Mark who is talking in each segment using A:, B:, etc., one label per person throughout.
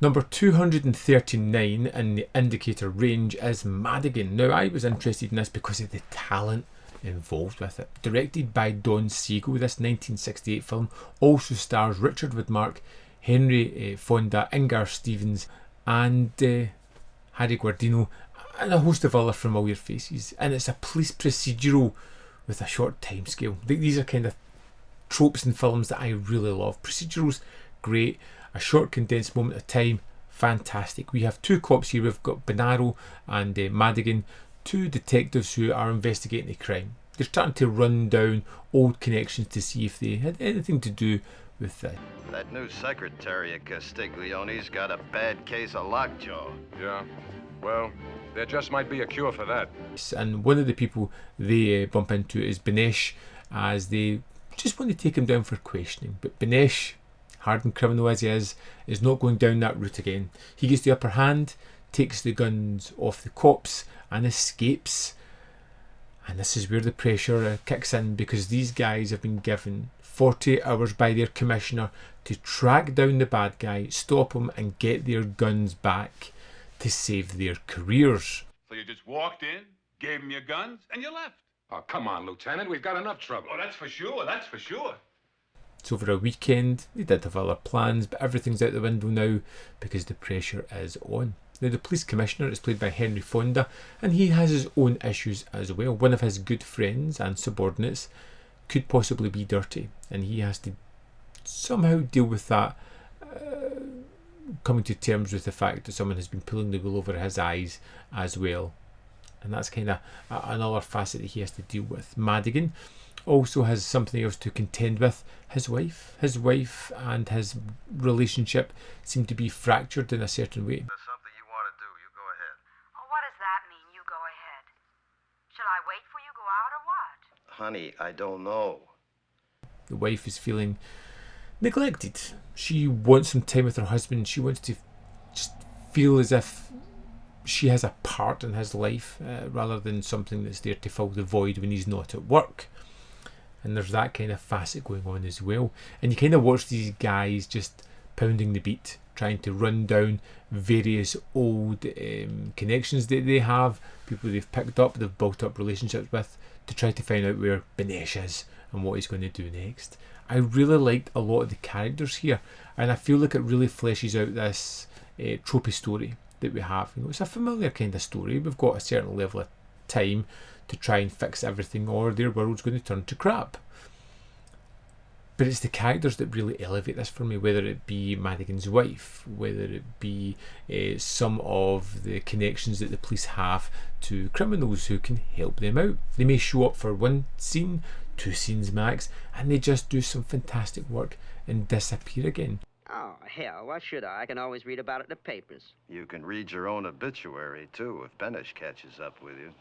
A: Number 239 in the indicator range is Madigan. Now, I was interested in this because of the talent involved with it. Directed by Don Siegel, this 1968 film also stars Richard Widmark, Henry Fonda, Ingar Stevens, and Harry Guardino, and a host of other familiar faces. And it's a police procedural with a short time scale. These are kind of tropes in films that I really love. Procedurals, great. A short condensed moment of time, fantastic. We have two cops here. We've got Bonaro and Madigan, two detectives who are investigating a crime. They're starting to run down old connections to see if they had anything to do with that.
B: That new secretary of Castiglione's got a bad case of lockjaw.
C: Yeah, well, there just might be a cure for that.
A: And one of the people they bump into is Benesh, as they just want to take him down for questioning. But Benesh, hardened criminal as he is not going down that route again. He gets the upper hand, takes the guns off the cops and escapes. And this is where the pressure kicks in, because these guys have been given 48 hours by their commissioner to track down the bad guy, stop him and get their guns back to save their careers.
D: So you just walked in, gave him your guns, and you left?
C: Oh, come on, Lieutenant, we've got enough trouble.
D: Oh, that's for sure, that's for sure.
A: So for a weekend, they did have other plans, but everything's out the window now because the pressure is on. Now, the police commissioner is played by Henry Fonda, and he has his own issues as well. One of his good friends and subordinates could possibly be dirty, and he has to somehow deal with that, coming to terms with the fact that someone has been pulling the wool over his eyes as well. And that's kind of another facet that he has to deal with. Madigan also has something else to contend with. His wife and his relationship seem to be fractured in a certain way.
B: There's something you want to do, you go ahead.
E: Oh, what does that mean, you go ahead? Shall I wait for you go out or what?
B: Honey, I don't know.
A: The wife is feeling neglected. She wants some time with her husband. She wants to just feel as if she has a part in his life, rather than something that's there to fill the void when he's not at work. And there's that kind of facet going on as well. And you kind of watch these guys just pounding the beat, trying to run down various old connections that they have, people they've picked up, they've built up relationships with, to try to find out where Benesh is and what he's going to do next. I really liked a lot of the characters here, and I feel like it really fleshes out this tropey story that we have. You know, it's a familiar kind of story. We've got a certain level of time to try and fix everything, or their world's going to turn to crap. But it's the characters that really elevate this for me, whether it be Madigan's wife, whether it be some of the connections that the police have to criminals who can help them out. They may show up for one scene, 2 scenes max, and they just do some fantastic work and disappear again.
F: Oh, hell, why should I? I can always read about it in the papers.
B: You can read your own obituary, too, if Benesh catches up with you.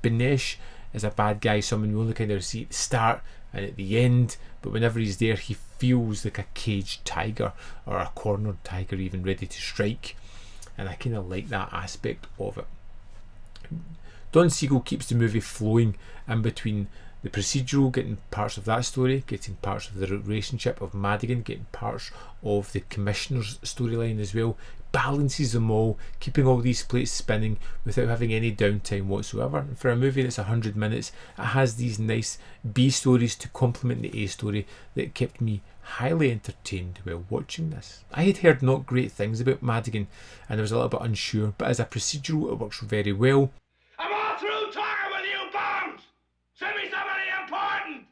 A: Benesh is a bad guy, someone we only kind of see at the start and at the end, but whenever he's there he feels like a caged tiger, or a cornered tiger even, ready to strike, and I kind of like that aspect of it. Don Siegel keeps the movie flowing in between the procedural, getting parts of that story, getting parts of the relationship of Madigan, getting parts of the commissioner's storyline as well, balances them all, keeping all these plates spinning without having any downtime whatsoever. And for a movie that's 100 minutes, it has these nice B stories to complement the A story that kept me highly entertained while watching this. I had heard not great things about Madigan, and I was a little bit unsure, but as a procedural it works very well.
D: I'm all through talking with you bums! Send me somebody important!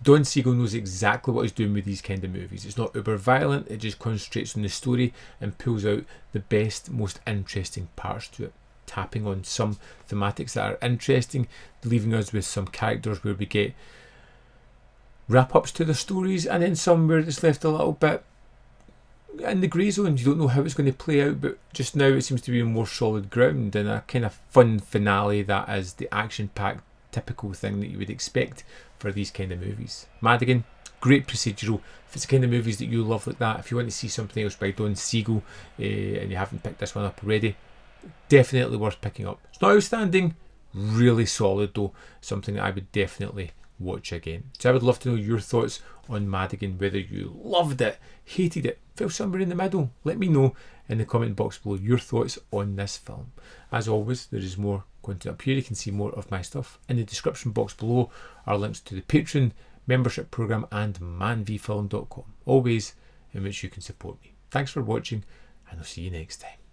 A: Don Siegel knows exactly what he's doing with these kind of movies. It's not uber violent, it just concentrates on the story and pulls out the best, most interesting parts to it, tapping on some thematics that are interesting, leaving us with some characters where we get wrap-ups to their stories, and then some where it's left a little bit in the grey zone. You don't know how it's going to play out, but just now it seems to be on more solid ground, and a kind of fun finale that is the action-packed typical thing that you would expect for these kind of movies. Madigan, great procedural. If it's the kind of movies that you love like that, if you want to see something else by Don Siegel and you haven't picked this one up already, definitely worth picking up. It's not outstanding, really solid though, something that I would definitely watch again. So I would love to know your thoughts on Madigan, whether you loved it, hated it, fell somewhere in the middle. Let me know in the comment box below your thoughts on this film. As always, there is more content up here. You can see more of my stuff. In the description box below are links to the Patreon membership program and manvfilm.com, all ways in which you can support me. Thanks for watching, and I'll see you next time.